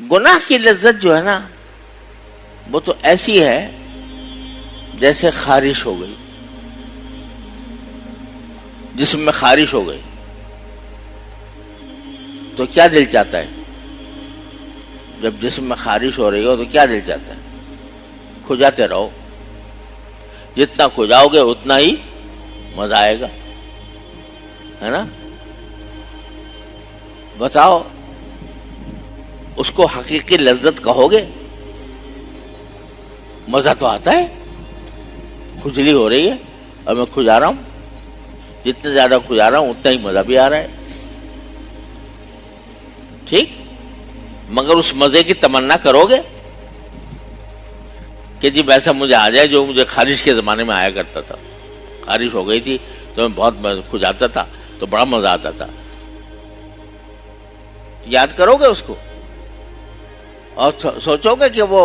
گناہ کی لذت جو ہے نا وہ تو ایسی ہے جیسے خارش ہو گئی، جسم میں خارش ہو گئی تو کیا دل چاہتا ہے؟ جب جسم میں خارش ہو رہی ہو تو کیا دل چاہتا ہے؟ کھجاتے رہو، جتنا کھجاؤ گے اتنا ہی مزہ آئے گا، ہے نا؟ بتاؤ اس کو حقیقی لذت کہو گے؟ مزہ تو آتا ہے، کھجلی ہو رہی ہے اور میں کھجا رہا ہوں، جتنا زیادہ کھجا رہا ہوں اتنا ہی مزہ بھی آ رہا ہے، ٹھیک؟ مگر اس مزے کی تمنا کرو گے کہ جی ویسا مجھے آ جائے جو مجھے خارش کے زمانے میں آیا کرتا تھا، خارش ہو گئی تھی تو میں بہت کھجاتا تھا تو بڑا مزہ آتا تھا، یاد کرو گے اس کو اور سوچو گے کہ وہ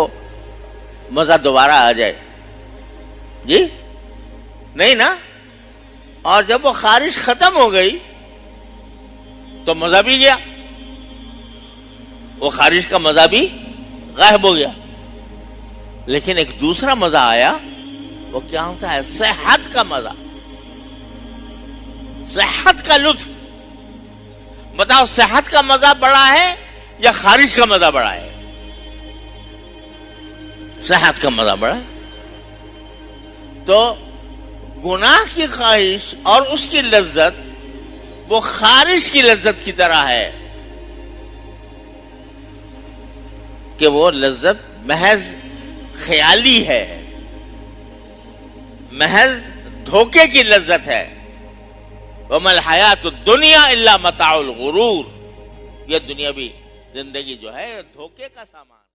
مزہ دوبارہ آ جائے؟ جی نہیں نا؟ اور جب وہ خارش ختم ہو گئی تو مزہ بھی گیا، وہ خارش کا مزہ بھی غائب ہو گیا، لیکن ایک دوسرا مزہ آیا، وہ کیا ہوتا ہے؟ صحت کا مزہ، صحت کا لطف۔ بتاؤ صحت کا مزہ بڑا ہے یا خارش کا مزہ بڑا ہے؟ صحت کا مزہ بڑا ہے۔ تو گناہ کی خواہش اور اس کی لذت وہ خارش کی لذت کی طرح ہے کہ وہ لذت محض خیالی ہے، محض دھوکے کی لذت ہے۔ وَمَا الْحَيَاةُ الدُّنْيَا إِلَّا مَتَاعُ الْغُرُورِ، یہ دنیاوی زندگی جو ہے دھوکے کا سامان۔